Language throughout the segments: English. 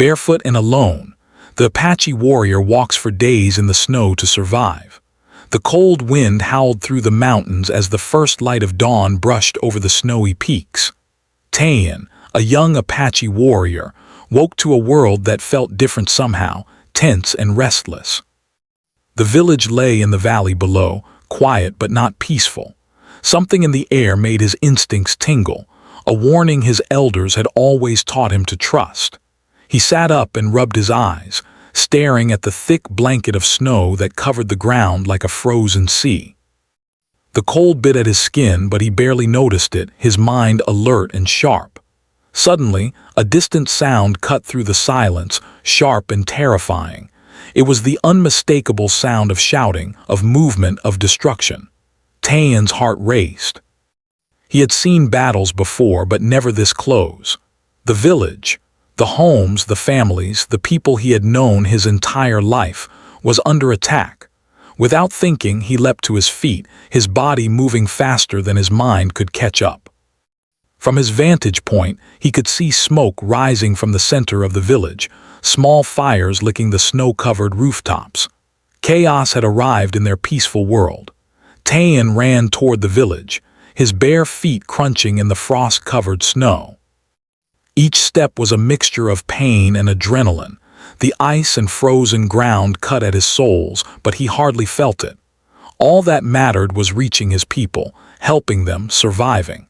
Barefoot and alone, the Apache warrior walks for days in the snow to survive. The cold wind howled through the mountains as the first light of dawn brushed over the snowy peaks. Tayan, a young Apache warrior, woke to a world that felt different somehow, tense and restless. The village lay in the valley below, quiet but not peaceful. Something in the air made his instincts tingle, a warning his elders had always taught him to trust. He sat up and rubbed his eyes, staring at the thick blanket of snow that covered the ground like a frozen sea. The cold bit at his skin, but he barely noticed it, his mind alert and sharp. Suddenly, a distant sound cut through the silence, sharp and terrifying. It was the unmistakable sound of shouting, of movement, of destruction. Tayan's heart raced. He had seen battles before, but never this close. The village, the homes, the families, the people he had known his entire life, was under attack. Without thinking, he leapt to his feet, his body moving faster than his mind could catch up. From his vantage point, he could see smoke rising from the center of the village, small fires licking the snow-covered rooftops. Chaos had arrived in their peaceful world. Tayan ran toward the village, his bare feet crunching in the frost-covered snow. Each step was a mixture of pain and adrenaline. The ice and frozen ground cut at his soles, but he hardly felt it. All that mattered was reaching his people, helping them, surviving.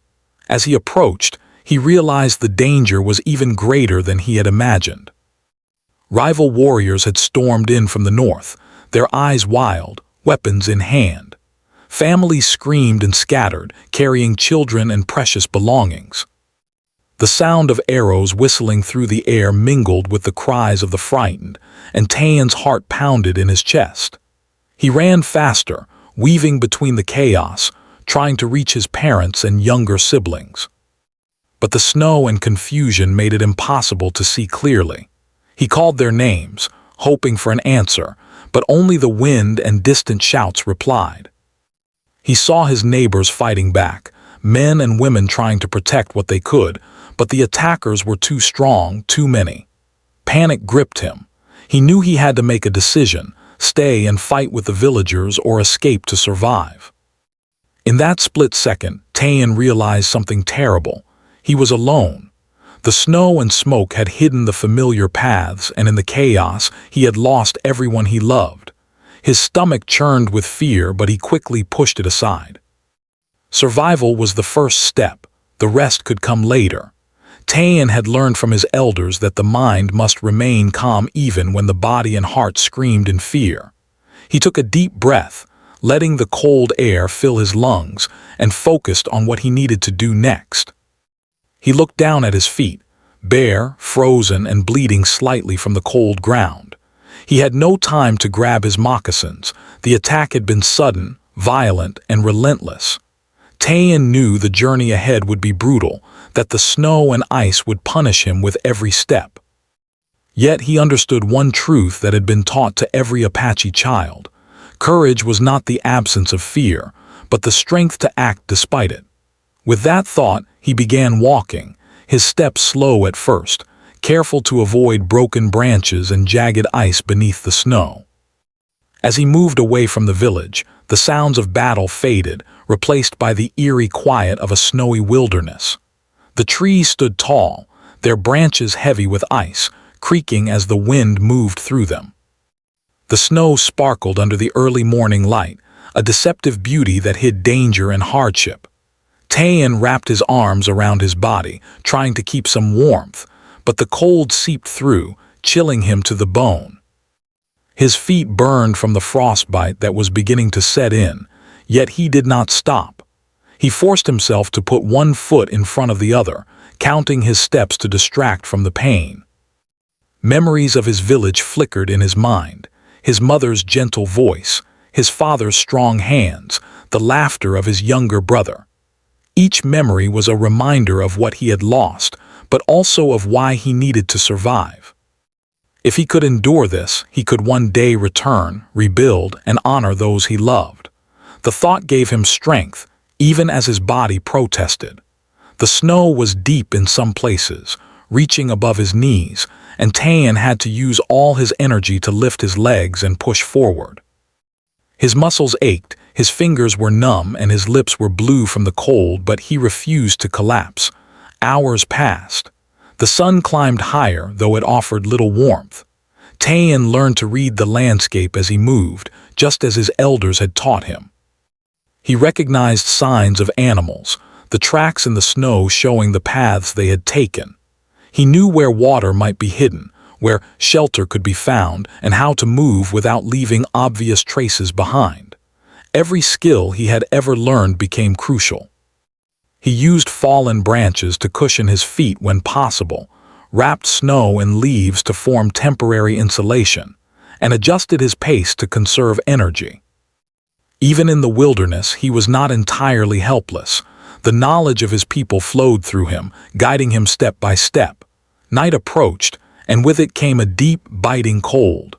As he approached, he realized the danger was even greater than he had imagined. Rival warriors had stormed in from the north, their eyes wild, weapons in hand. Families screamed and scattered, carrying children and precious belongings. The sound of arrows whistling through the air mingled with the cries of the frightened, and Tayan's heart pounded in his chest. He ran faster, weaving between the chaos, trying to reach his parents and younger siblings. But the snow and confusion made it impossible to see clearly. He called their names, hoping for an answer, but only the wind and distant shouts replied. He saw his neighbors fighting back, men and women trying to protect what they could, but the attackers were too strong, too many. Panic gripped him. He knew he had to make a decision, stay and fight with the villagers or escape to survive. In that split second, Tayan realized something terrible. He was alone. The snow and smoke had hidden the familiar paths, and in the chaos, he had lost everyone he loved. His stomach churned with fear, but he quickly pushed it aside. Survival was the first step. The rest could come later. Tayan had learned from his elders that the mind must remain calm even when the body and heart screamed in fear. He took a deep breath, letting the cold air fill his lungs, and focused on what he needed to do next. He looked down at his feet, bare, frozen, and bleeding slightly from the cold ground. He had no time to grab his moccasins. The attack had been sudden, violent, and relentless. Tayan knew the journey ahead would be brutal, that the snow and ice would punish him with every step. Yet he understood one truth that had been taught to every Apache child. Courage was not the absence of fear, but the strength to act despite it. With that thought, he began walking, his steps slow at first, careful to avoid broken branches and jagged ice beneath the snow. As he moved away from the village, the sounds of battle faded, replaced by the eerie quiet of a snowy wilderness. The trees stood tall, their branches heavy with ice, creaking as the wind moved through them. The snow sparkled under the early morning light, a deceptive beauty that hid danger and hardship. Tayan wrapped his arms around his body, trying to keep some warmth, but the cold seeped through, chilling him to the bone. His feet burned from the frostbite that was beginning to set in, yet he did not stop. He forced himself to put one foot in front of the other, counting his steps to distract from the pain. Memories of his village flickered in his mind, his mother's gentle voice, his father's strong hands, the laughter of his younger brother. Each memory was a reminder of what he had lost, but also of why he needed to survive. If he could endure this, he could one day return, rebuild, and honor those he loved. The thought gave him strength, even as his body protested. The snow was deep in some places, reaching above his knees, and Tayan had to use all his energy to lift his legs and push forward. His muscles ached, his fingers were numb, and his lips were blue from the cold, but he refused to collapse. Hours passed. The sun climbed higher, though it offered little warmth. Tayan learned to read the landscape as he moved, just as his elders had taught him. He recognized signs of animals, the tracks in the snow showing the paths they had taken. He knew where water might be hidden, where shelter could be found, and how to move without leaving obvious traces behind. Every skill he had ever learned became crucial. He used fallen branches to cushion his feet when possible, wrapped snow and leaves to form temporary insulation, and adjusted his pace to conserve energy. Even in the wilderness, he was not entirely helpless. The knowledge of his people flowed through him, guiding him step by step. Night approached, and with it came a deep, biting cold.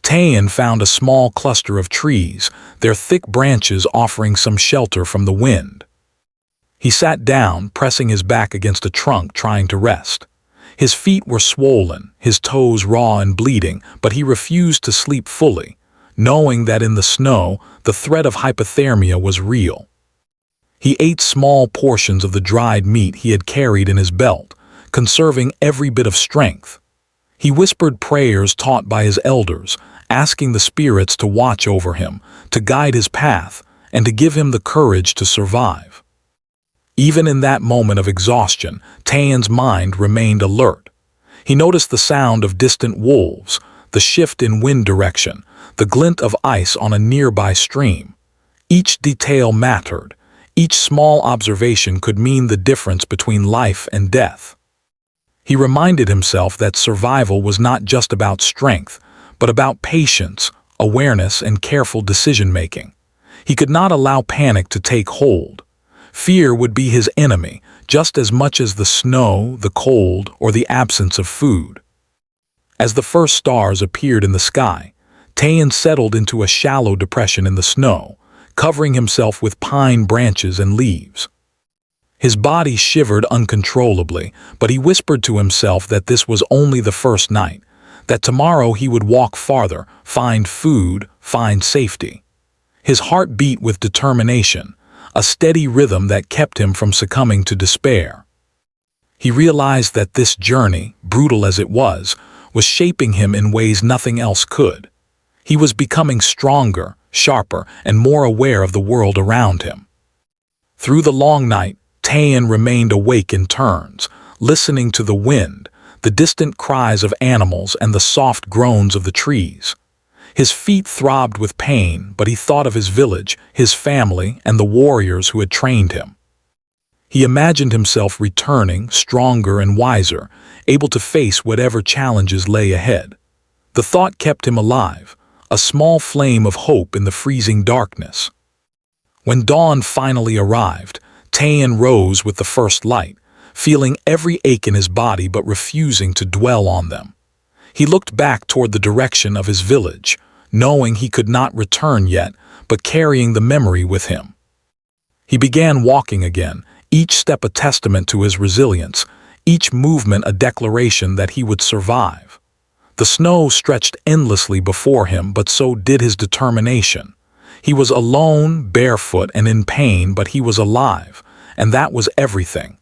Tayan found a small cluster of trees, their thick branches offering some shelter from the wind. He sat down, pressing his back against a trunk, trying to rest. His feet were swollen, his toes raw and bleeding, but he refused to sleep fully, knowing that in the snow, the threat of hypothermia was real. He ate small portions of the dried meat he had carried in his belt, conserving every bit of strength. He whispered prayers taught by his elders, asking the spirits to watch over him, to guide his path, and to give him the courage to survive. Even in that moment of exhaustion, Tayan's mind remained alert. He noticed the sound of distant wolves, the shift in wind direction, the glint of ice on a nearby stream. Each detail mattered. Each small observation could mean the difference between life and death. He reminded himself that survival was not just about strength, but about patience, awareness, and careful decision-making. He could not allow panic to take hold. Fear would be his enemy, just as much as the snow, the cold, or the absence of food. As the first stars appeared in the sky, Tayan settled into a shallow depression in the snow, covering himself with pine branches and leaves. His body shivered uncontrollably, but he whispered to himself that this was only the first night, that tomorrow he would walk farther, find food, find safety. His heart beat with determination, a steady rhythm that kept him from succumbing to despair. He realized that this journey, brutal as it was shaping him in ways nothing else could. He was becoming stronger, sharper, and more aware of the world around him. Through the long night, Tayan remained awake in turns, listening to the wind, the distant cries of animals, and the soft groans of the trees. His feet throbbed with pain, but he thought of his village, his family, and the warriors who had trained him. He imagined himself returning, stronger and wiser, able to face whatever challenges lay ahead. The thought kept him alive, a small flame of hope in the freezing darkness. When dawn finally arrived, Tayan rose with the first light, feeling every ache in his body but refusing to dwell on them. He looked back toward the direction of his village, knowing he could not return yet, but carrying the memory with him. He began walking again, each step a testament to his resilience, each movement a declaration that he would survive. The snow stretched endlessly before him, but so did his determination. He was alone, barefoot, and in pain, but he was alive, and that was everything.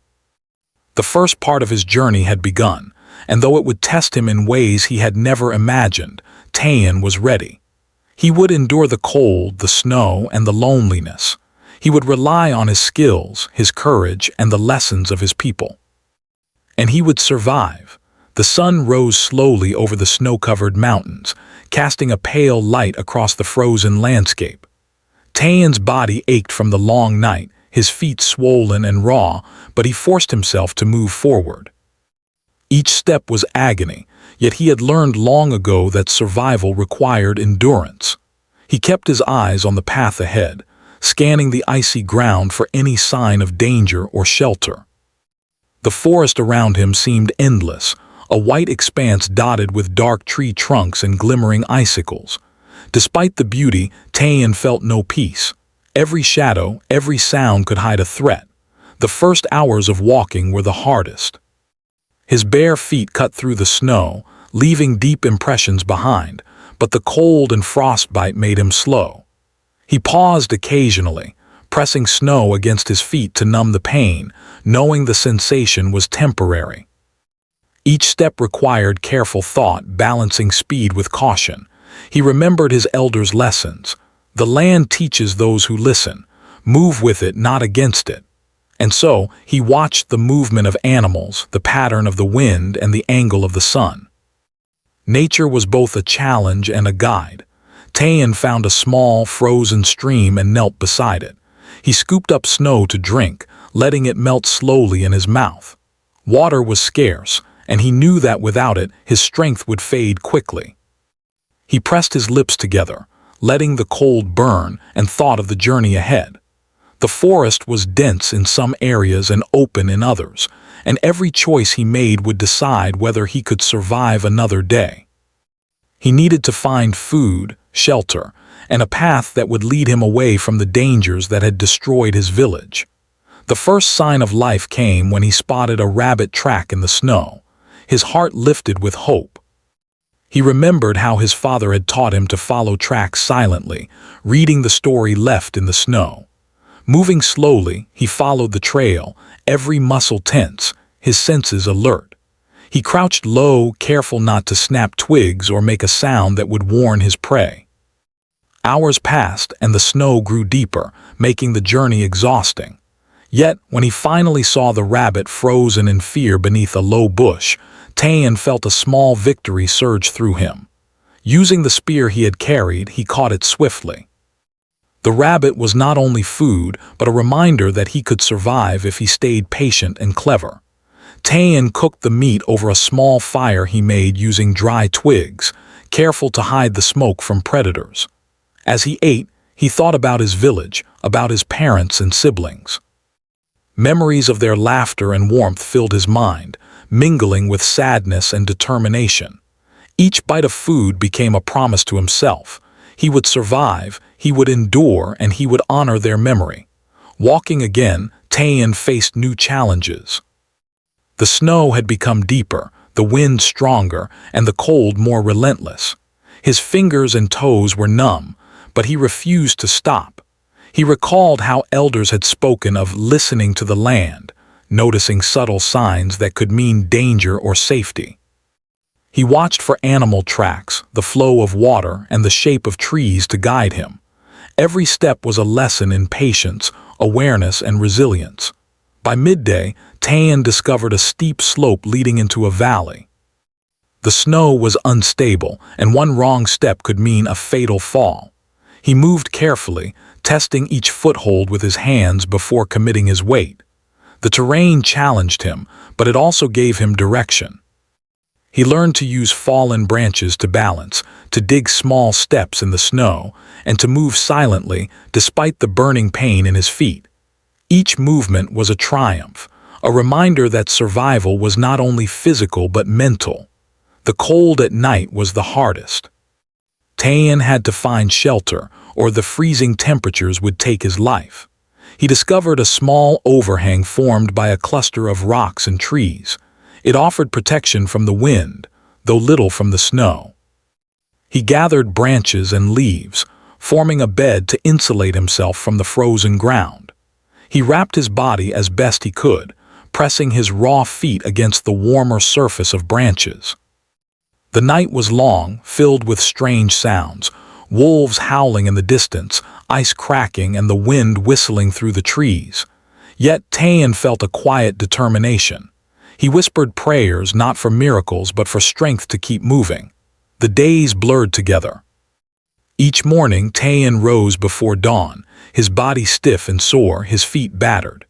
The first part of his journey had begun, and though it would test him in ways he had never imagined, Tayan was ready. He would endure the cold, the snow, and the loneliness. He would rely on his skills, his courage, and the lessons of his people. And he would survive. The sun rose slowly over the snow-covered mountains, casting a pale light across the frozen landscape. Tayan's body ached from the long night, his feet swollen and raw, but he forced himself to move forward. Each step was agony, yet he had learned long ago that survival required endurance. He kept his eyes on the path ahead, scanning the icy ground for any sign of danger or shelter. The forest around him seemed endless, a white expanse dotted with dark tree trunks and glimmering icicles. Despite the beauty, Tayan felt no peace. Every shadow, every sound could hide a threat. The first hours of walking were the hardest. His bare feet cut through the snow, leaving deep impressions behind, but the cold and frostbite made him slow. He paused occasionally, pressing snow against his feet to numb the pain, knowing the sensation was temporary. Each step required careful thought, balancing speed with caution. He remembered his elders' lessons. The land teaches those who listen. Move with it, not against it. And so, he watched the movement of animals, the pattern of the wind, and the angle of the sun. Nature was both a challenge and a guide. Tayan found a small, frozen stream and knelt beside it. He scooped up snow to drink, letting it melt slowly in his mouth. Water was scarce, and he knew that without it, his strength would fade quickly. He pressed his lips together, letting the cold burn, and thought of the journey ahead. The forest was dense in some areas and open in others, and every choice he made would decide whether he could survive another day. He needed to find food, shelter, and a path that would lead him away from the dangers that had destroyed his village. The first sign of life came when he spotted a rabbit track in the snow. His heart lifted with hope. He remembered how his father had taught him to follow tracks silently, reading the story left in the snow. Moving slowly, he followed the trail, every muscle tense, his senses alert. He crouched low, careful not to snap twigs or make a sound that would warn his prey. Hours passed and the snow grew deeper, making the journey exhausting. Yet, when he finally saw the rabbit frozen in fear beneath a low bush, Tayan felt a small victory surge through him. Using the spear he had carried, he caught it swiftly. The rabbit was not only food, but a reminder that he could survive if he stayed patient and clever. Tayan cooked the meat over a small fire he made using dry twigs, careful to hide the smoke from predators. As he ate, he thought about his village, about his parents and siblings. Memories of their laughter and warmth filled his mind, mingling with sadness and determination. Each bite of food became a promise to himself. He would survive, he would endure, and he would honor their memory. Walking again, Tayan faced new challenges. The snow had become deeper, the wind stronger, and the cold more relentless. His fingers and toes were numb, but he refused to stop. He recalled how elders had spoken of listening to the land, noticing subtle signs that could mean danger or safety. He watched for animal tracks, the flow of water, and the shape of trees to guide him. Every step was a lesson in patience, awareness, and resilience. By midday, Tayan discovered a steep slope leading into a valley. The snow was unstable, and one wrong step could mean a fatal fall. He moved carefully, testing each foothold with his hands before committing his weight. The terrain challenged him, but it also gave him direction. He learned to use fallen branches to balance, to dig small steps in the snow, and to move silently despite the burning pain in his feet. Each movement was a triumph, a reminder that survival was not only physical but mental. The cold at night was the hardest. Tayan had to find shelter, or the freezing temperatures would take his life. He discovered a small overhang formed by a cluster of rocks and trees. It offered protection from the wind, though little from the snow. He gathered branches and leaves, forming a bed to insulate himself from the frozen ground. He wrapped his body as best he could, pressing his raw feet against the warmer surface of branches. The night was long, filled with strange sounds, wolves howling in the distance, ice cracking, and the wind whistling through the trees. Yet Tayan felt a quiet determination. He whispered prayers not for miracles but for strength to keep moving. The days blurred together. Each morning Tayan rose before dawn, his body stiff and sore, his feet battered.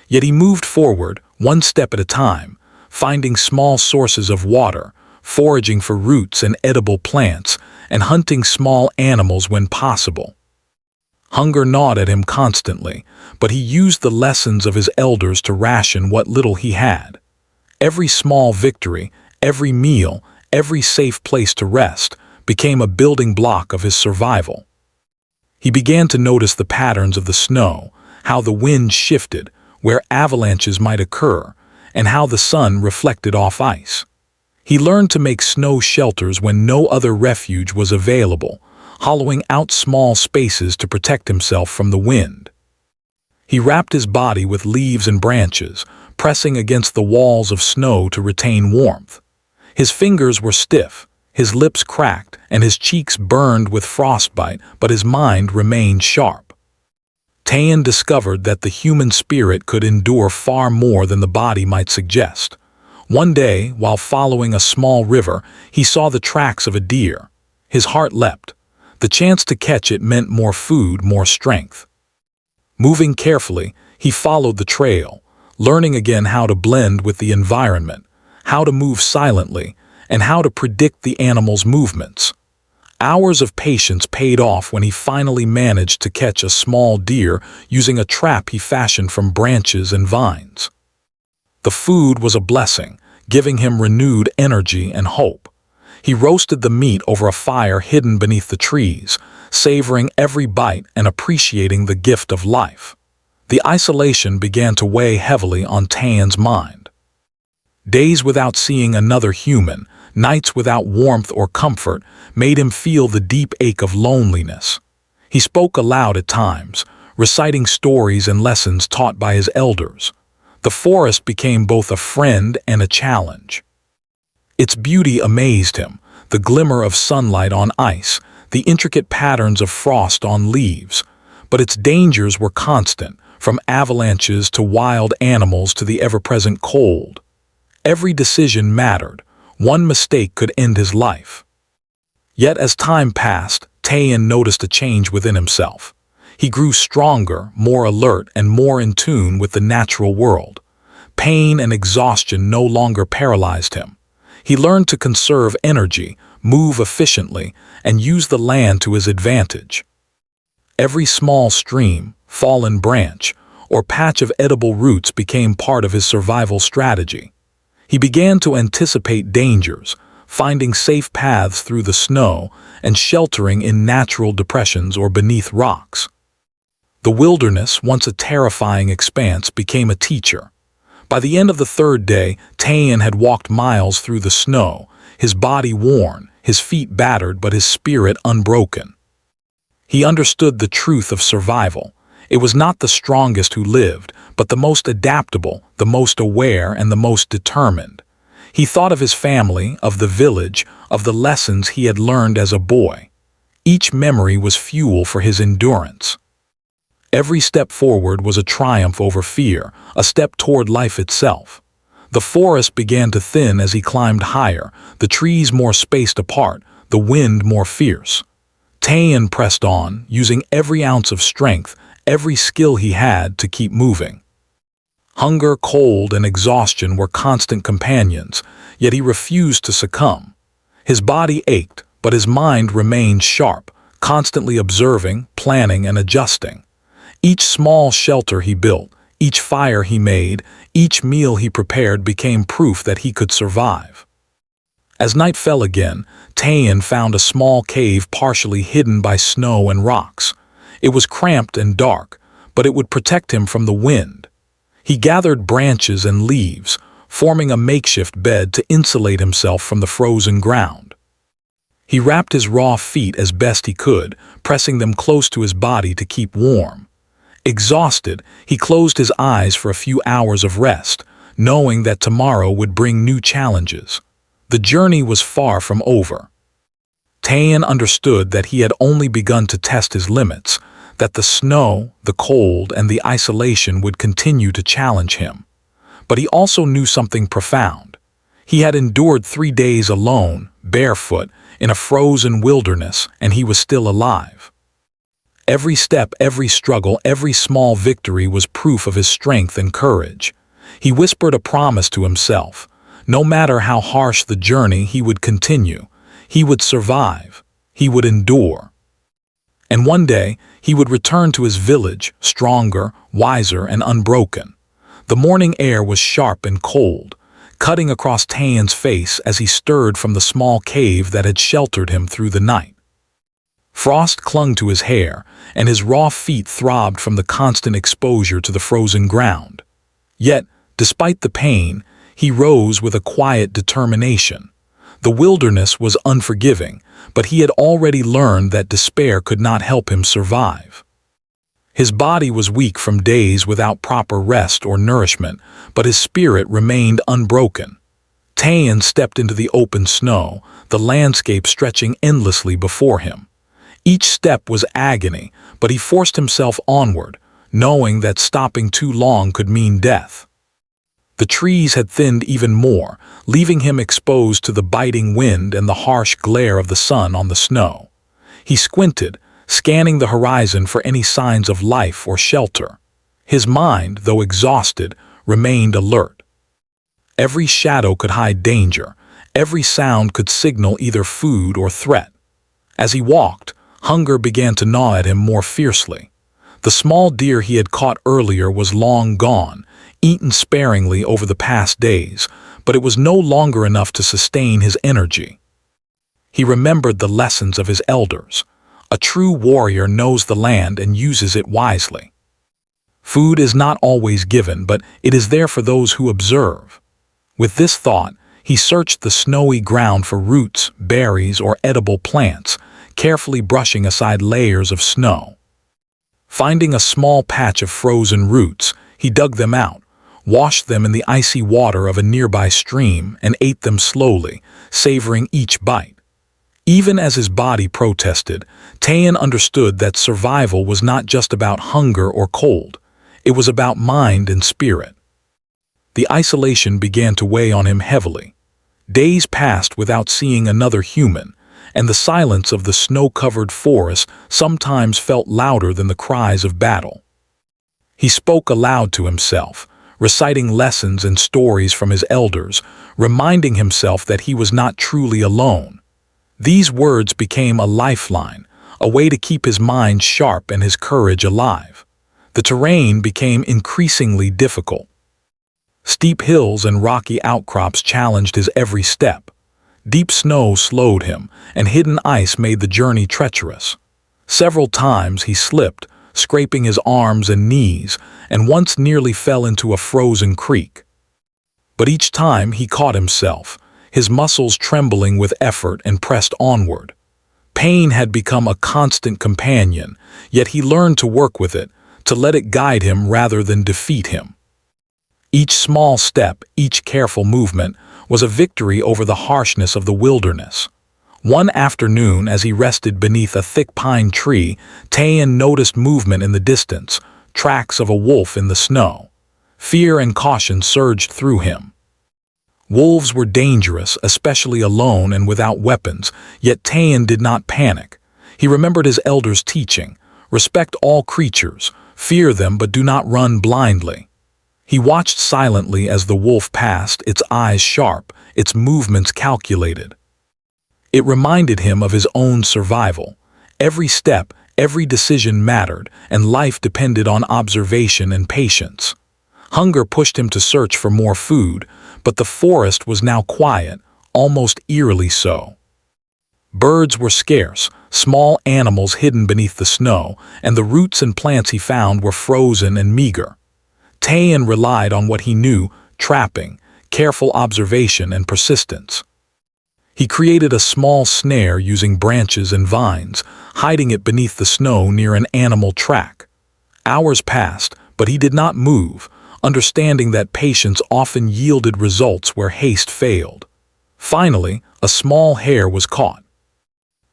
Yet he moved forward, one step at a time, finding small sources of water, foraging for roots and edible plants, and hunting small animals when possible. Hunger gnawed at him constantly, but he used the lessons of his elders to ration what little he had. Every small victory, every meal, every safe place to rest became a building block of his survival. He began to notice the patterns of the snow, how the wind shifted, where avalanches might occur, and how the sun reflected off ice. He learned to make snow shelters when no other refuge was available, hollowing out small spaces to protect himself from the wind. He wrapped his body with leaves and branches, pressing against the walls of snow to retain warmth. His fingers were stiff, his lips cracked, and his cheeks burned with frostbite, but his mind remained sharp. Tayan discovered that the human spirit could endure far more than the body might suggest. One day, while following a small river, he saw the tracks of a deer. His heart leapt. The chance to catch it meant more food, more strength. Moving carefully, he followed the trail, learning again how to blend with the environment, how to move silently, and how to predict the animal's movements. Hours of patience paid off when he finally managed to catch a small deer using a trap he fashioned from branches and vines. The food was a blessing, giving him renewed energy and hope. He roasted the meat over a fire hidden beneath the trees, savoring every bite and appreciating the gift of life. The isolation began to weigh heavily on Tayan's mind. Days without seeing another human, nights without warmth or comfort, made him feel the deep ache of loneliness. He spoke aloud at times, reciting stories and lessons taught by his elders. The forest became both a friend and a challenge. Its beauty amazed him, the glimmer of sunlight on ice, the intricate patterns of frost on leaves. But its dangers were constant, from avalanches to wild animals to the ever-present cold. Every decision mattered. One mistake could end his life. Yet as time passed, Tayan noticed a change within himself. He grew stronger, more alert, and more in tune with the natural world. Pain and exhaustion no longer paralyzed him. He learned to conserve energy, move efficiently, and use the land to his advantage. Every small stream, fallen branch, or patch of edible roots became part of his survival strategy. He began to anticipate dangers, finding safe paths through the snow and sheltering in natural depressions or beneath rocks. The wilderness, once a terrifying expanse, became a teacher. By the end of the third day, Tayan had walked miles through the snow, his body worn, his feet battered, but his spirit unbroken. He understood the truth of survival. It was not the strongest who lived, but the most adaptable, the most aware, and the most determined. He thought of his family, of the village, of the lessons he had learned as a boy. Each memory was fuel for his endurance. Every step forward was a triumph over fear, a step toward life itself. The forest began to thin as he climbed higher, the trees more spaced apart, the wind more fierce. Tayan pressed on, using every ounce of strength, every skill he had to keep moving. Hunger, cold, and exhaustion were constant companions, yet he refused to succumb. His body ached, but his mind remained sharp, constantly observing, planning, and adjusting. Each small shelter he built, each fire he made, each meal he prepared became proof that he could survive. As night fell again, Tayan found a small cave partially hidden by snow and rocks. It was cramped and dark, but it would protect him from the wind. He gathered branches and leaves, forming a makeshift bed to insulate himself from the frozen ground. He wrapped his raw feet as best he could, pressing them close to his body to keep warm. Exhausted, he closed his eyes for a few hours of rest, knowing that tomorrow would bring new challenges. The journey was far from over. Tayan understood that he had only begun to test his limits, that the snow, the cold, and the isolation would continue to challenge him. But he also knew something profound. He had endured 3 days alone, barefoot, in a frozen wilderness, and he was still alive. Every step, every struggle, every small victory was proof of his strength and courage. He whispered a promise to himself. No matter how harsh the journey, he would continue. He would survive. He would endure. And one day, he would return to his village, stronger, wiser, and unbroken. The morning air was sharp and cold, cutting across Tayan's face as he stirred from the small cave that had sheltered him through the night. Frost clung to his hair, and his raw feet throbbed from the constant exposure to the frozen ground. Yet, Despite the pain, he rose with a quiet determination. The wilderness was unforgiving, but he had already learned that despair could not help him survive. His body was weak from days without proper rest or nourishment, but his spirit remained unbroken. Tayan stepped into the open snow, the landscape stretching endlessly before him. Each step was agony, but he forced himself onward, knowing that stopping too long could mean death. The trees had thinned even more, leaving him exposed to the biting wind and the harsh glare of the sun on the snow. He squinted, scanning the horizon for any signs of life or shelter. His mind, though exhausted, remained alert. Every shadow could hide danger. Every sound could signal either food or threat. As he walked, hunger began to gnaw at him more fiercely. The small deer he had caught earlier was long gone, eaten sparingly over the past days, but it was no longer enough to sustain his energy. He remembered the lessons of his elders. A true warrior knows the land and uses it wisely. Food is not always given, but it is there for those who observe. With this thought, he searched the snowy ground for roots, berries, or edible plants, carefully brushing aside layers of snow. Finding a small patch of frozen roots, he dug them out, washed them in the icy water of a nearby stream, and ate them slowly, savoring each bite. Even as his body protested, Tayan understood that survival was not just about hunger or cold. It was about mind and spirit. The isolation began to weigh on him heavily. Days passed without seeing another human, and the silence of the snow-covered forest sometimes felt louder than the cries of battle. He spoke aloud to himself, reciting lessons and stories from his elders, reminding himself that he was not truly alone. These words became a lifeline, a way to keep his mind sharp and his courage alive. The terrain became increasingly difficult. Steep hills and rocky outcrops challenged his every step. Deep snow slowed him, and hidden ice made the journey treacherous. Several times he slipped, scraping his arms and knees, and once nearly fell into a frozen creek. But each time he caught himself, his muscles trembling with effort, and pressed onward. Pain had become a constant companion, yet he learned to work with it, to let it guide him rather than defeat him. Each small step, each careful movement, was a victory over the harshness of the wilderness. One afternoon, as he rested beneath a thick pine tree, Tayan noticed movement in the distance, tracks of a wolf in the snow. Fear and caution surged through him. Wolves were dangerous, especially alone and without weapons, yet Tayan did not panic. He remembered his elders' teaching: respect all creatures, fear them but do not run blindly. He watched silently as the wolf passed, its eyes sharp, its movements calculated. It reminded him of his own survival. Every step, every decision mattered, and life depended on observation and patience. Hunger pushed him to search for more food, but the forest was now quiet, almost eerily so. Birds were scarce, small animals hidden beneath the snow, and the roots and plants he found were frozen and meager. Tayan relied on what he knew: trapping, careful observation, and persistence. He created a small snare using branches and vines, hiding it beneath the snow near an animal track. Hours passed, but he did not move, understanding that patience often yielded results where haste failed. Finally, a small hare was caught.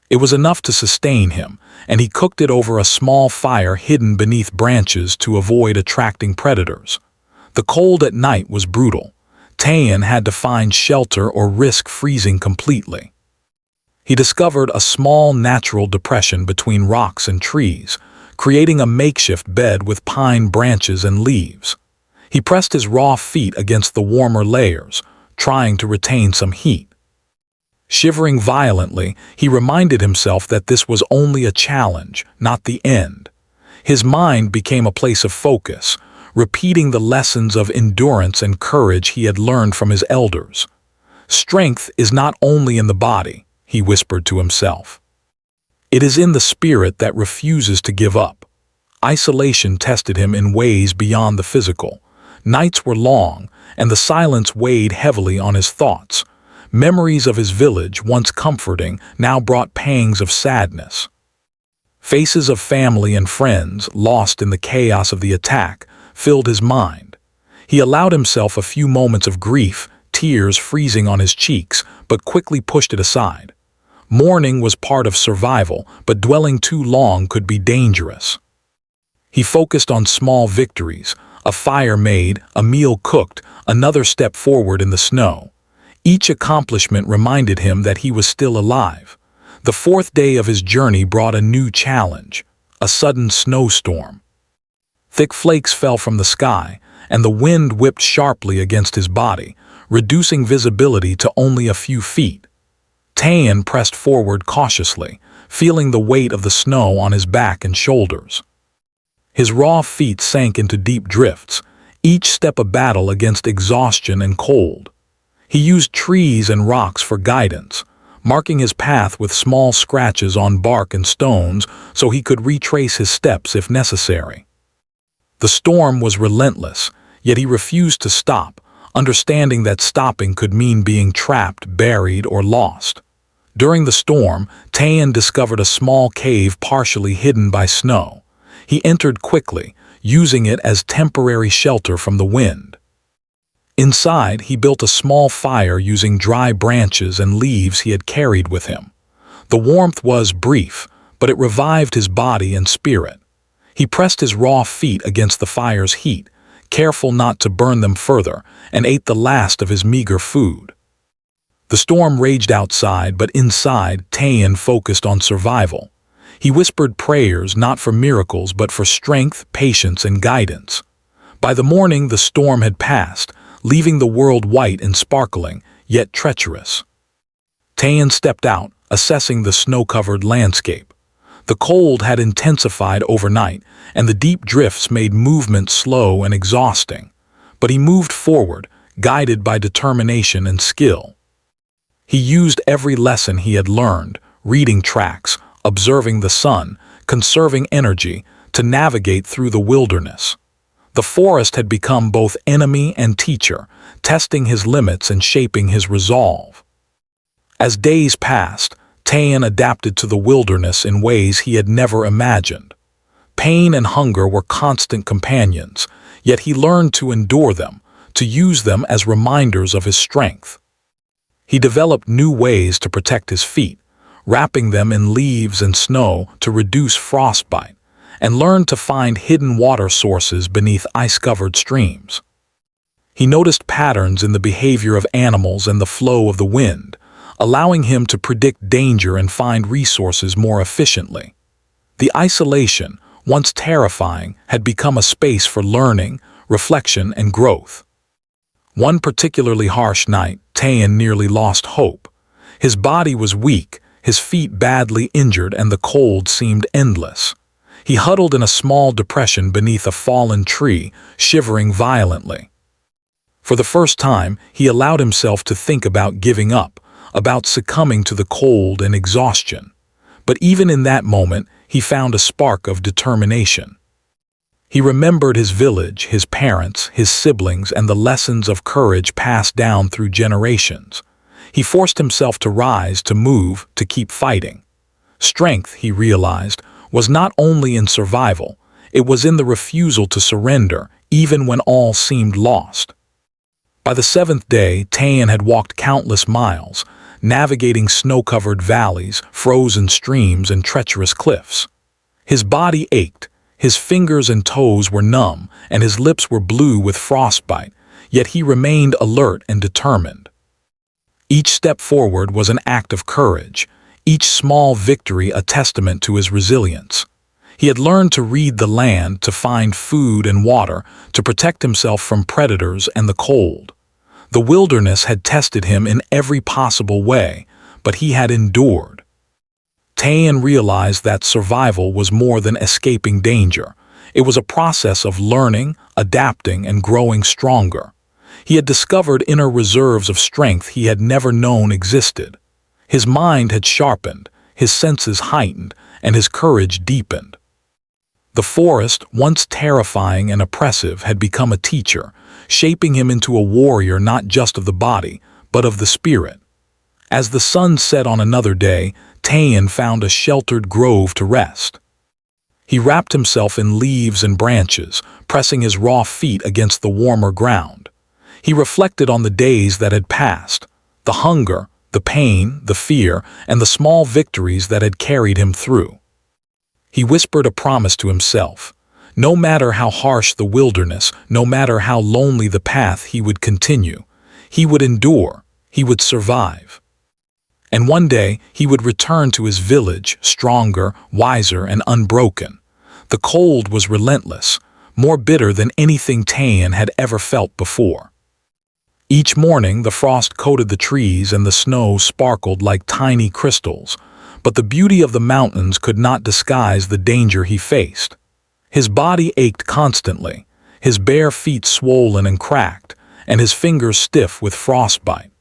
It was enough to sustain him, and he cooked it over a small fire hidden beneath branches to avoid attracting predators. The cold at night was brutal. Tayan had to find shelter or risk freezing completely. He discovered a small natural depression between rocks and trees, creating a makeshift bed with pine branches and leaves. He pressed his raw feet against the warmer layers, trying to retain some heat. Shivering violently, he reminded himself that this was only a challenge, not the end. His mind became a place of focus, repeating the lessons of endurance and courage he had learned from his elders. Strength is not only in the body, he whispered to himself. It is in the spirit that refuses to give up. Isolation tested him in ways beyond the physical. Nights were long, and the silence weighed heavily on his thoughts. Memories of his village, once comforting, now brought pangs of sadness. Faces of family and friends, lost in the chaos of the attack, filled his mind. He allowed himself a few moments of grief, tears freezing on his cheeks, but quickly pushed it aside. Mourning was part of survival, but dwelling too long could be dangerous. He focused on small victories: a fire made, a meal cooked, another step forward in the snow. Each accomplishment reminded him that he was still alive. The fourth day of his journey brought a new challenge: a sudden snowstorm. Thick flakes fell from the sky, and the wind whipped sharply against his body, reducing visibility to only a few feet. Taean pressed forward cautiously, feeling the weight of the snow on his back and shoulders. His raw feet sank into deep drifts, each step a battle against exhaustion and cold. He used trees and rocks for guidance, marking his path with small scratches on bark and stones so he could retrace his steps if necessary. The storm was relentless, yet he refused to stop, understanding that stopping could mean being trapped, buried, or lost. During the storm, Taean discovered a small cave partially hidden by snow. He entered quickly, using it as temporary shelter from the wind. Inside, he built a small fire using dry branches and leaves he had carried with him. The warmth was brief, but it revived his body and spirit. He pressed his raw feet against the fire's heat, careful not to burn them further, and ate the last of his meager food. The storm raged outside, but inside, Taean focused on survival. He whispered prayers not for miracles but for strength, patience, and guidance. By the morning, the storm had passed, leaving the world white and sparkling, yet treacherous. Taean stepped out, assessing the snow-covered landscape. The cold had intensified overnight, and the deep drifts made movement slow and exhausting. But he moved forward, guided by determination and skill. He used every lesson he had learned, reading tracks, observing the sun, conserving energy, to navigate through the wilderness. The forest had become both enemy and teacher, testing his limits and shaping his resolve. As days passed, Taean adapted to the wilderness in ways he had never imagined. Pain and hunger were constant companions, yet he learned to endure them, to use them as reminders of his strength. He developed new ways to protect his feet, wrapping them in leaves and snow to reduce frostbite, and learned to find hidden water sources beneath ice-covered streams. He noticed patterns in the behavior of animals and the flow of the wind, allowing him to predict danger and find resources more efficiently. The isolation, once terrifying, had become a space for learning, reflection, and growth. One particularly harsh night, Taean nearly lost hope. His body was weak, his feet badly injured, and the cold seemed endless. He huddled in a small depression beneath a fallen tree, shivering violently. For the first time, he allowed himself to think about giving up, about succumbing to the cold and exhaustion. But even in that moment, he found a spark of determination. He remembered his village, his parents, his siblings, and the lessons of courage passed down through generations. He forced himself to rise, to move, to keep fighting. Strength, he realized, was not only in survival, it was in the refusal to surrender, even when all seemed lost. By the seventh day, Taean had walked countless miles, navigating snow-covered valleys, frozen streams, and treacherous cliffs. His body ached, his fingers and toes were numb, and his lips were blue with frostbite, yet he remained alert and determined. Each step forward was an act of courage, each small victory a testament to his resilience. He had learned to read the land, to find food and water, to protect himself from predators and the cold. The wilderness had tested him in every possible way, but he had endured. Taean realized that survival was more than escaping danger. It was a process of learning, adapting, and growing stronger. He had discovered inner reserves of strength he had never known existed. His mind had sharpened, his senses heightened, and his courage deepened. The forest, once terrifying and oppressive, had become a teacher, shaping him into a warrior not just of the body, but of the spirit. As the sun set on another day, Tayan found a sheltered grove to rest. He wrapped himself in leaves and branches, pressing his raw feet against the warmer ground. He reflected on the days that had passed, the hunger, the pain, the fear, and the small victories that had carried him through. He whispered a promise to himself. No matter how harsh the wilderness, no matter how lonely the path, he would continue. He would endure. He would survive. And one day, he would return to his village, stronger, wiser, and unbroken. The cold was relentless, more bitter than anything Tayan had ever felt before. Each morning, the frost coated the trees and the snow sparkled like tiny crystals, but the beauty of the mountains could not disguise the danger he faced. His body ached constantly, his bare feet swollen and cracked, and his fingers stiff with frostbite.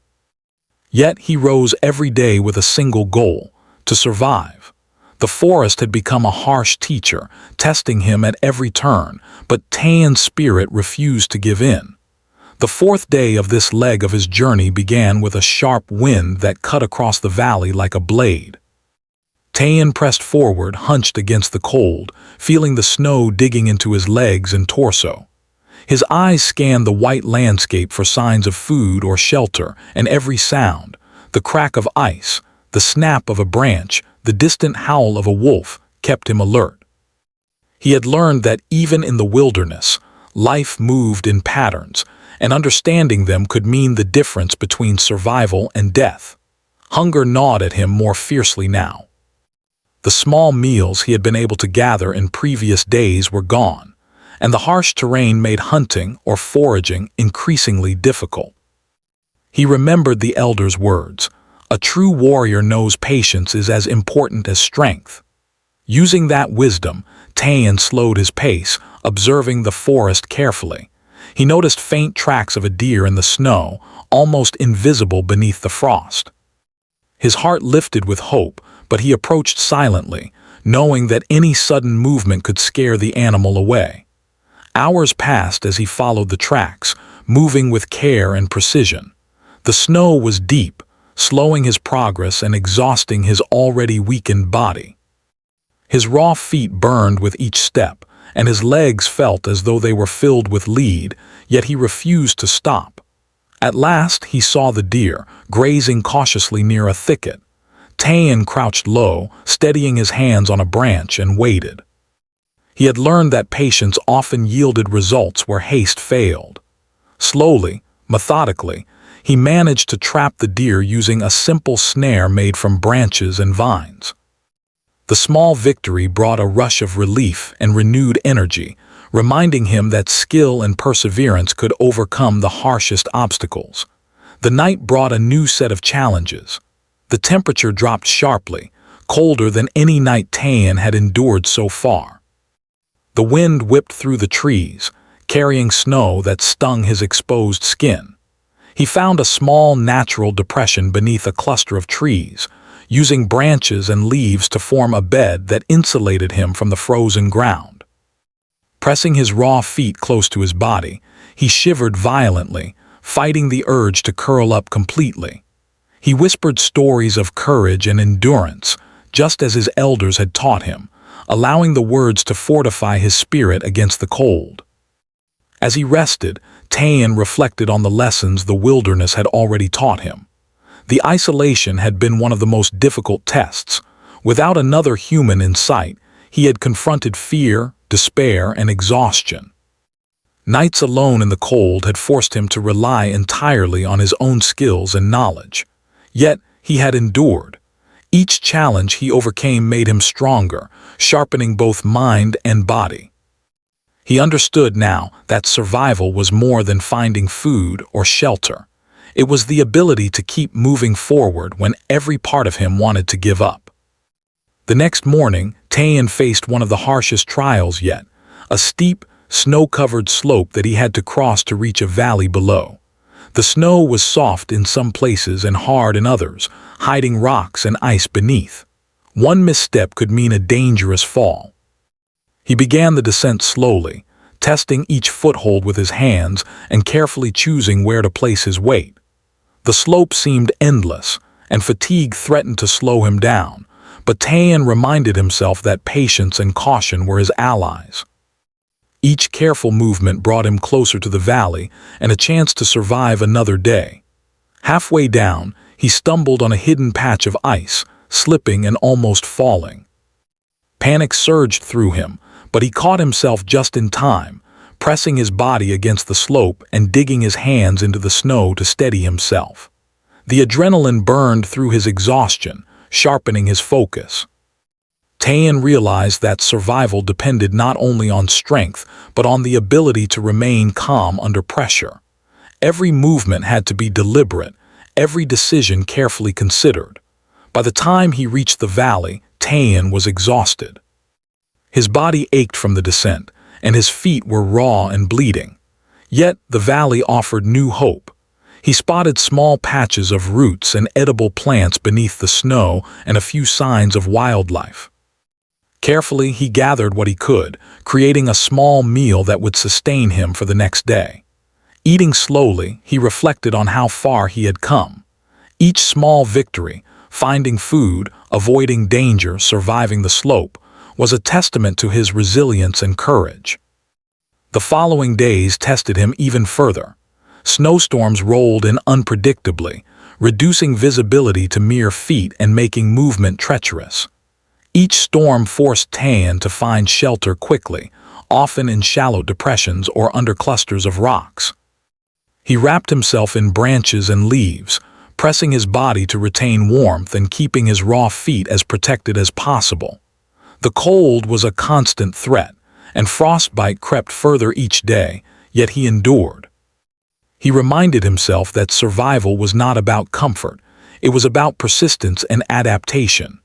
Yet he rose every day with a single goal: to survive. The forest had become a harsh teacher, testing him at every turn, but Tayan's spirit refused to give in. The fourth day of this leg of his journey began with a sharp wind that cut across the valley like a blade. Tayan pressed forward, hunched against the cold, feeling the snow digging into his legs and torso. His eyes scanned the white landscape for signs of food or shelter, and every sound, the crack of ice, the snap of a branch, the distant howl of a wolf, kept him alert. He had learned that even in the wilderness, life moved in patterns, and understanding them could mean the difference between survival and death. Hunger gnawed at him more fiercely now. The small meals he had been able to gather in previous days were gone, and the harsh terrain made hunting or foraging increasingly difficult. He remembered the elders' words: "A true warrior knows patience is as important as strength." Using that wisdom, Tayan slowed his pace, observing the forest carefully. He noticed faint tracks of a deer in the snow, almost invisible beneath the frost. His heart lifted with hope, but he approached silently, knowing that any sudden movement could scare the animal away. Hours passed as he followed the tracks, moving with care and precision. The snow was deep, slowing his progress and exhausting his already weakened body. His raw feet burned with each step, and his legs felt as though they were filled with lead, yet he refused to stop. At last he saw the deer, grazing cautiously near a thicket. Tayan crouched low, steadying his hands on a branch, and waited. He had learned that patience often yielded results where haste failed. Slowly, methodically, he managed to trap the deer using a simple snare made from branches and vines. The small victory brought a rush of relief and renewed energy, reminding him that skill and perseverance could overcome the harshest obstacles. The night brought a new set of challenges. The temperature dropped sharply, colder than any night Tayan had endured so far. The wind whipped through the trees, carrying snow that stung his exposed skin. He found a small natural depression beneath a cluster of trees, using branches and leaves to form a bed that insulated him from the frozen ground. Pressing his raw feet close to his body, he shivered violently, fighting the urge to curl up completely. He whispered stories of courage and endurance, just as his elders had taught him, allowing the words to fortify his spirit against the cold. As he rested, Tayan reflected on the lessons the wilderness had already taught him. The isolation had been one of the most difficult tests. Without another human in sight, he had confronted fear, despair, and exhaustion. Nights alone in the cold had forced him to rely entirely on his own skills and knowledge. Yet he had endured. Each challenge he overcame made him stronger, sharpening both mind and body. He understood now that survival was more than finding food or shelter. It was the ability to keep moving forward when every part of him wanted to give up. The next morning, Tayan faced one of the harshest trials yet, a steep, snow-covered slope that he had to cross to reach a valley below. The snow was soft in some places and hard in others, hiding rocks and ice beneath. One misstep could mean a dangerous fall. He began the descent slowly, testing each foothold with his hands and carefully choosing where to place his weight. The slope seemed endless, and fatigue threatened to slow him down, but Tayan reminded himself that patience and caution were his allies. Each careful movement brought him closer to the valley and a chance to survive another day. Halfway down, he stumbled on a hidden patch of ice, slipping and almost falling. Panic surged through him, but he caught himself just in time, pressing his body against the slope and digging his hands into the snow to steady himself. The adrenaline burned through his exhaustion, sharpening his focus. Tayan realized that survival depended not only on strength, but on the ability to remain calm under pressure. Every movement had to be deliberate, every decision carefully considered. By the time he reached the valley, Tayan was exhausted. His body ached from the descent, and his feet were raw and bleeding. Yet the valley offered new hope. He spotted small patches of roots and edible plants beneath the snow and a few signs of wildlife. Carefully, he gathered what he could, creating a small meal that would sustain him for the next day. Eating slowly, he reflected on how far he had come. Each small victory, finding food, avoiding danger, surviving the slope, was a testament to his resilience and courage. The following days tested him even further. Snowstorms rolled in unpredictably, reducing visibility to mere feet and making movement treacherous. Each storm forced Tayan to find shelter quickly, often in shallow depressions or under clusters of rocks. He wrapped himself in branches and leaves, pressing his body to retain warmth and keeping his raw feet as protected as possible. The cold was a constant threat, and frostbite crept further each day, yet he endured. He reminded himself that survival was not about comfort, it was about persistence and adaptation.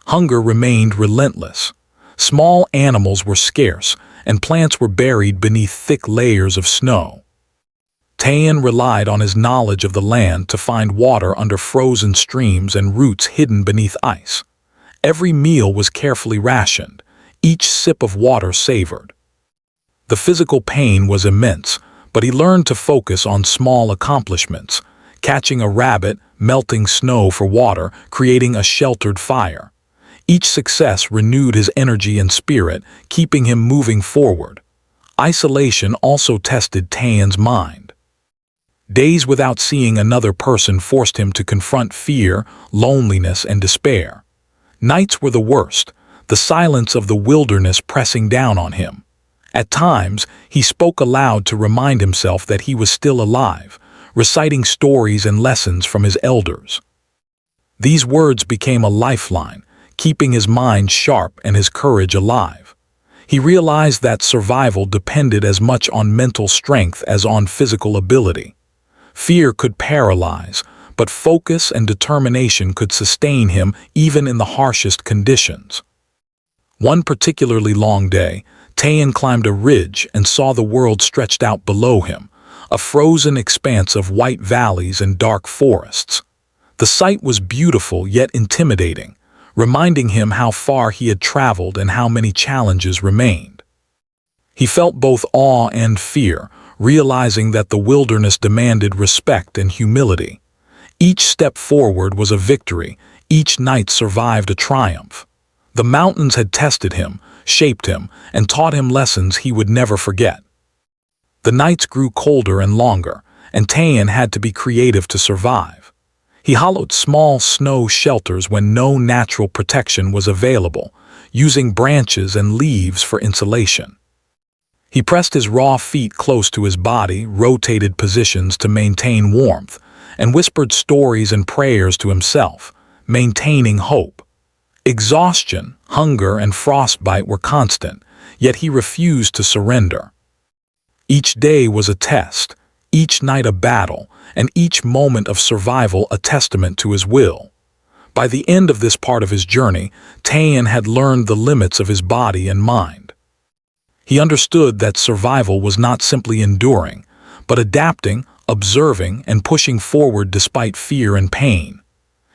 Hunger remained relentless. Small animals were scarce, and plants were buried beneath thick layers of snow. Tayan relied on his knowledge of the land to find water under frozen streams and roots hidden beneath ice. Every meal was carefully rationed, each sip of water savored. The physical pain was immense, but he learned to focus on small accomplishments, catching a rabbit, melting snow for water, creating a sheltered fire. Each success renewed his energy and spirit, keeping him moving forward. Isolation also tested Tayan's mind. Days without seeing another person forced him to confront fear, loneliness, and despair. Nights were the worst, the silence of the wilderness pressing down on him. At times, he spoke aloud to remind himself that he was still alive, reciting stories and lessons from his elders. These words became a lifeline, keeping his mind sharp and his courage alive. He realized that survival depended as much on mental strength as on physical ability. Fear could paralyze, but focus and determination could sustain him even in the harshest conditions. One particularly long day, Tayan climbed a ridge and saw the world stretched out below him, a frozen expanse of white valleys and dark forests. The sight was beautiful yet intimidating, reminding him how far he had traveled and how many challenges remained. He felt both awe and fear, realizing that the wilderness demanded respect and humility. Each step forward was a victory, each night survived a triumph. The mountains had tested him, shaped him, and taught him lessons he would never forget. The nights grew colder and longer, and Tayan had to be creative to survive. He hollowed small snow shelters when no natural protection was available, using branches and leaves for insulation. He pressed his raw feet close to his body, rotated positions to maintain warmth, and whispered stories and prayers to himself, maintaining hope. Exhaustion, hunger, and frostbite were constant, yet he refused to surrender. Each day was a test, each night a battle, and each moment of survival a testament to his will. By the end of this part of his journey, Tayan had learned the limits of his body and mind. He understood that survival was not simply enduring, but adapting, observing, and pushing forward despite fear and pain.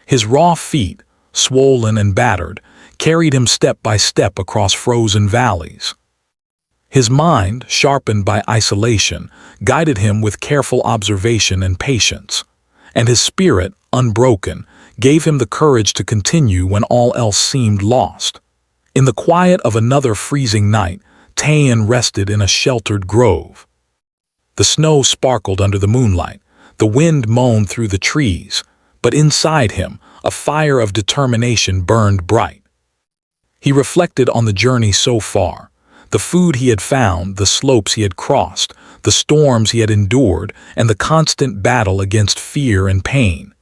His raw feet, swollen and battered, carried him step by step across frozen valleys. His mind, sharpened by isolation, guided him with careful observation and patience, and his spirit, unbroken, gave him the courage to continue when all else seemed lost. In the quiet of another freezing night, Tayan rested in a sheltered grove. The snow sparkled under the moonlight, the wind moaned through the trees, but inside him, a fire of determination burned bright. He reflected on the journey so far, the food he had found, the slopes he had crossed, the storms he had endured, and the constant battle against fear and pain.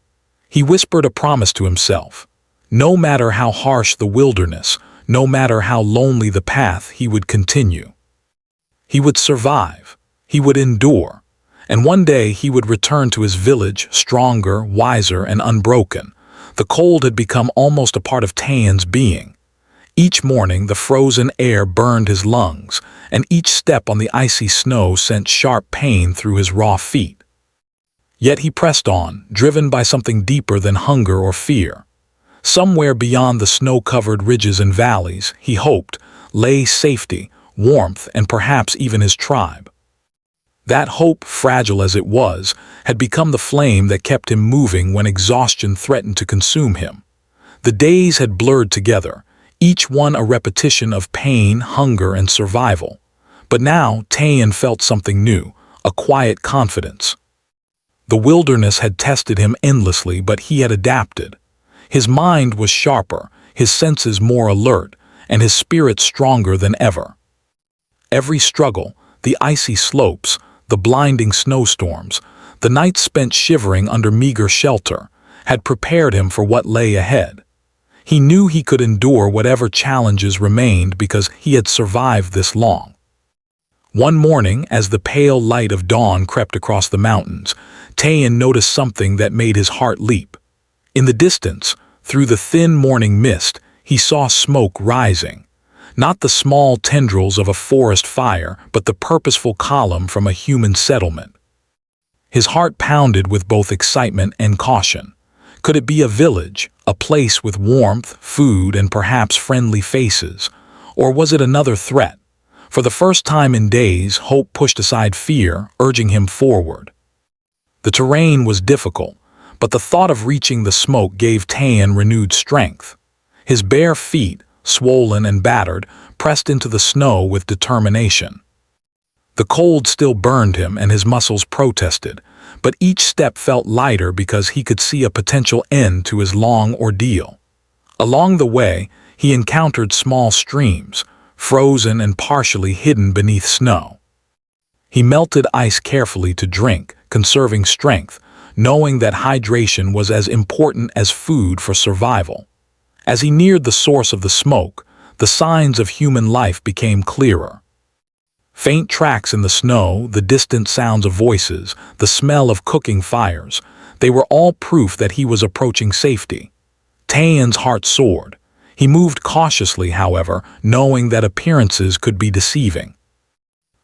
He whispered a promise to himself. No matter how harsh the wilderness, no matter how lonely the path, he would continue. He would survive. He would endure. And one day he would return to his village, stronger, wiser, and unbroken. The cold had become almost a part of Tayan's being. Each morning the frozen air burned his lungs, and each step on the icy snow sent sharp pain through his raw feet. Yet he pressed on, driven by something deeper than hunger or fear. Somewhere beyond the snow-covered ridges and valleys, he hoped, lay safety, warmth, and perhaps even his tribe. That hope, fragile as it was, had become the flame that kept him moving when exhaustion threatened to consume him. The days had blurred together, each one a repetition of pain, hunger, and survival. But now Tayan felt something new, a quiet confidence. The wilderness had tested him endlessly, but he had adapted. His mind was sharper, his senses more alert, and his spirit stronger than ever. Every struggle, the icy slopes, the blinding snowstorms, the nights spent shivering under meager shelter, had prepared him for what lay ahead. He knew he could endure whatever challenges remained because he had survived this long. One morning, as the pale light of dawn crept across the mountains, Tayan noticed something that made his heart leap. In the distance, through the thin morning mist, he saw smoke rising. Not the small tendrils of a forest fire, but the purposeful column from a human settlement. His heart pounded with both excitement and caution. Could it be a village, a place with warmth, food, and perhaps friendly faces? Or was it another threat? For the first time in days, hope pushed aside fear, urging him forward. The terrain was difficult, but the thought of reaching the smoke gave Tayan renewed strength. His bare feet, swollen and battered, pressed into the snow with determination. The cold still burned him and his muscles protested, but each step felt lighter because he could see a potential end to his long ordeal. Along the way, he encountered small streams, frozen and partially hidden beneath snow. He melted ice carefully to drink, conserving strength, knowing that hydration was as important as food for survival. As he neared the source of the smoke, the signs of human life became clearer. Faint tracks in the snow, the distant sounds of voices, the smell of cooking fires, they were all proof that he was approaching safety. Tayan's heart soared. He moved cautiously, however, knowing that appearances could be deceiving.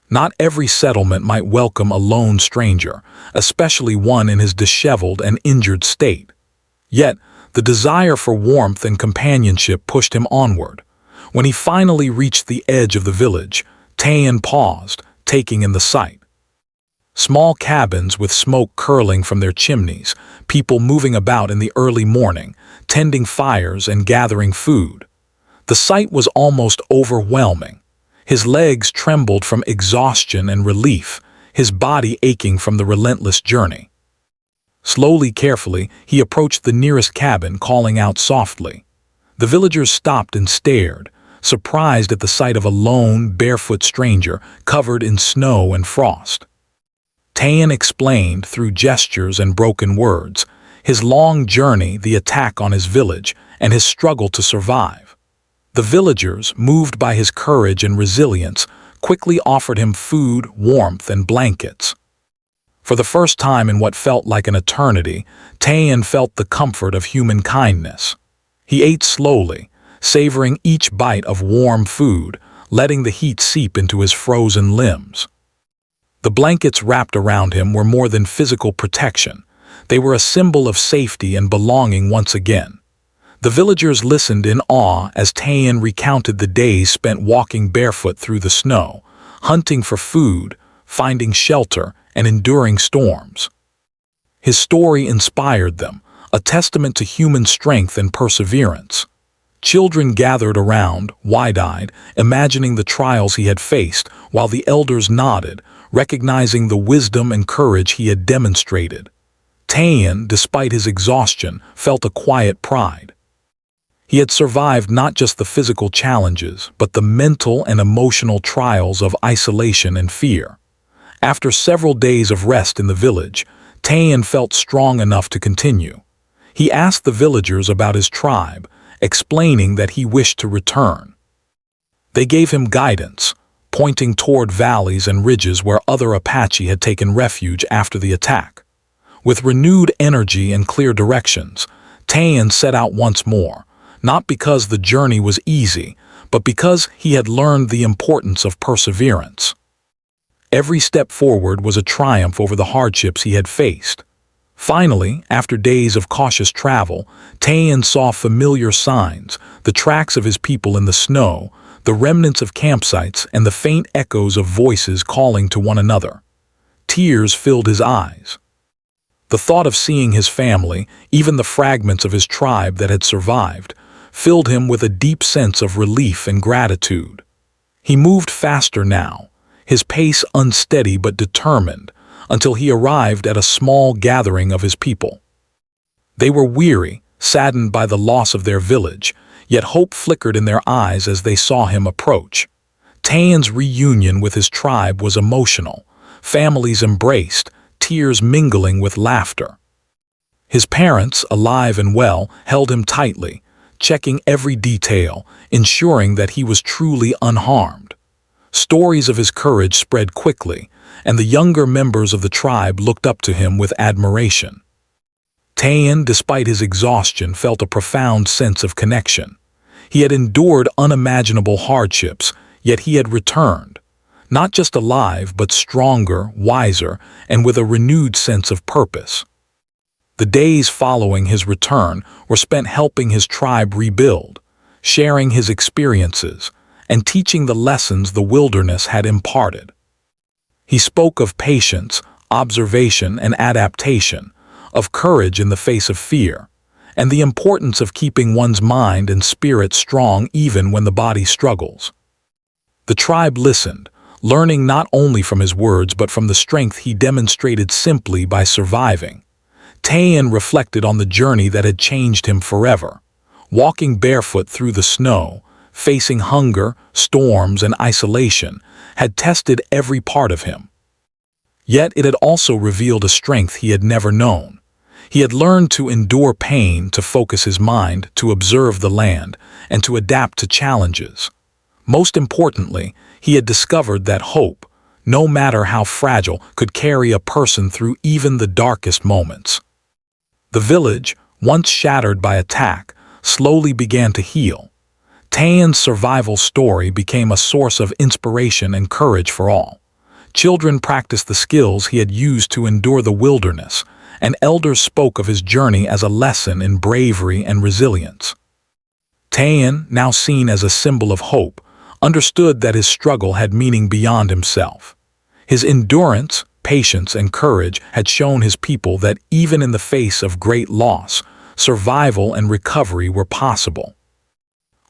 Not every settlement might welcome a lone stranger, especially one in his disheveled and injured state. Yet, the desire for warmth and companionship pushed him onward. When he finally reached the edge of the village, Tayan paused, taking in the sight. Small cabins with smoke curling from their chimneys, people moving about in the early morning, tending fires and gathering food. The sight was almost overwhelming. His legs trembled from exhaustion and relief, his body aching from the relentless journey. Slowly, carefully, he approached the nearest cabin, calling out softly. The villagers stopped and stared, surprised at the sight of a lone, barefoot stranger covered in snow and frost. Tayan explained through gestures and broken words his long journey, the attack on his village, and his struggle to survive. The villagers, moved by his courage and resilience, quickly offered him food, warmth, and blankets. For the first time in what felt like an eternity, Tayan felt the comfort of human kindness. He ate slowly, savoring each bite of warm food, letting the heat seep into his frozen limbs. The blankets wrapped around him were more than physical protection. They were a symbol of safety and belonging once again. The villagers listened in awe as Tayan recounted the days spent walking barefoot through the snow, hunting for food, finding shelter, and enduring storms. His story inspired them, a testament to human strength and perseverance. Children gathered around, wide-eyed, imagining the trials he had faced, while the elders nodded, recognizing the wisdom and courage he had demonstrated. Taein, despite his exhaustion, felt a quiet pride. He had survived not just the physical challenges, but the mental and emotional trials of isolation and fear. After several days of rest in the village, Taein felt strong enough to continue. He asked the villagers about his tribe, explaining that he wished to return. They gave him guidance, pointing toward valleys and ridges where other Apache had taken refuge after the attack. With renewed energy and clear directions, Taein set out once more, not because the journey was easy, but because he had learned the importance of perseverance. Every step forward was a triumph over the hardships he had faced. Finally, after days of cautious travel, Taein saw familiar signs, the tracks of his people in the snow, the remnants of campsites, and the faint echoes of voices calling to one another. Tears filled his eyes. The thought of seeing his family, even the fragments of his tribe that had survived, filled him with a deep sense of relief and gratitude. He moved faster now, his pace unsteady but determined, until he arrived at a small gathering of his people. They were weary, saddened by the loss of their village, yet hope flickered in their eyes as they saw him approach. Taein's reunion with his tribe was emotional. Families embraced, tears mingling with laughter. His parents, alive and well, held him tightly, checking every detail, ensuring that he was truly unharmed. Stories of his courage spread quickly, and the younger members of the tribe looked up to him with admiration. Taein, despite his exhaustion, felt a profound sense of connection. He had endured unimaginable hardships, yet he had returned, not just alive but stronger, wiser, and with a renewed sense of purpose. The days following his return were spent helping his tribe rebuild, sharing his experiences, and teaching the lessons the wilderness had imparted. He spoke of patience, observation, and adaptation, of courage in the face of fear, and the importance of keeping one's mind and spirit strong even when the body struggles. The tribe listened, learning not only from his words but from the strength he demonstrated simply by surviving. Taein reflected on the journey that had changed him forever. Walking barefoot through the snow, facing hunger, storms, and isolation, had tested every part of him. Yet it had also revealed a strength he had never known. He had learned to endure pain, to focus his mind, to observe the land, and to adapt to challenges. Most importantly, he had discovered that hope, no matter how fragile, could carry a person through even the darkest moments. The village, once shattered by attack, slowly began to heal. Taein's survival story became a source of inspiration and courage for all. Children practiced the skills he had used to endure the wilderness, and elders spoke of his journey as a lesson in bravery and resilience. Taein, now seen as a symbol of hope, understood that his struggle had meaning beyond himself. His endurance, patience, and courage had shown his people that even in the face of great loss, survival and recovery were possible.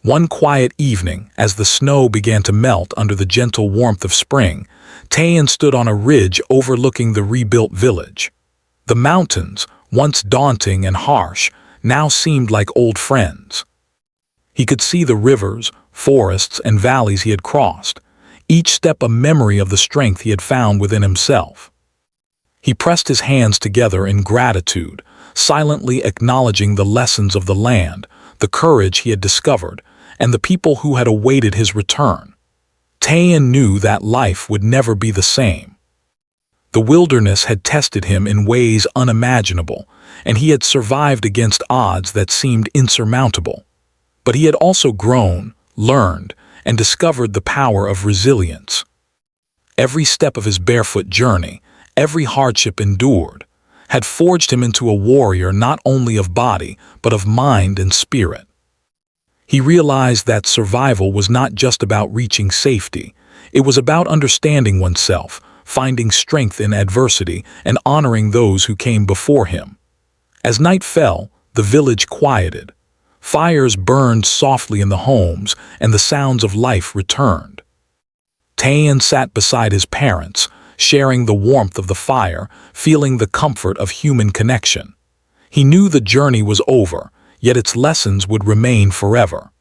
One quiet evening, as the snow began to melt under the gentle warmth of spring, Taein stood on a ridge overlooking the rebuilt village. The mountains, once daunting and harsh, now seemed like old friends. He could see the rivers, forests, and valleys he had crossed, each step a memory of the strength he had found within himself. He pressed his hands together in gratitude, silently acknowledging the lessons of the land, the courage he had discovered, and the people who had awaited his return. Taein knew that life would never be the same. The wilderness had tested him in ways unimaginable, and he had survived against odds that seemed insurmountable. But he had also grown, learned, and discovered the power of resilience. Every step of his barefoot journey, every hardship endured, had forged him into a warrior not only of body, but of mind and spirit. He realized that survival was not just about reaching safety, It was about understanding oneself, finding strength in adversity, and honoring those who came before him. As night fell, the village quieted. Fires burned softly in the homes, and the sounds of life returned. Taean sat beside his parents, sharing the warmth of the fire, feeling the comfort of human connection. He knew the journey was over, yet its lessons would remain forever.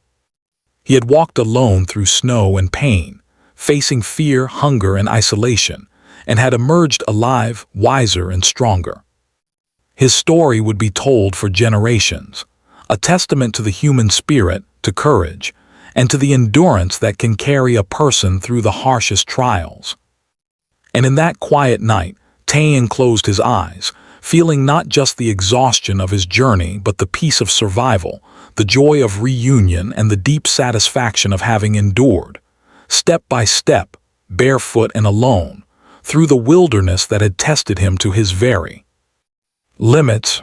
He had walked alone through snow and pain, facing fear, hunger, and isolation, and had emerged alive, wiser, and stronger. His story would be told for generations, a testament to the human spirit, to courage, and to the endurance that can carry a person through the harshest trials. And in that quiet night, Taean closed his eyes, feeling not just the exhaustion of his journey but the peace of survival, the joy of reunion, and the deep satisfaction of having endured, step by step, barefoot and alone, through the wilderness that had tested him to his very limits.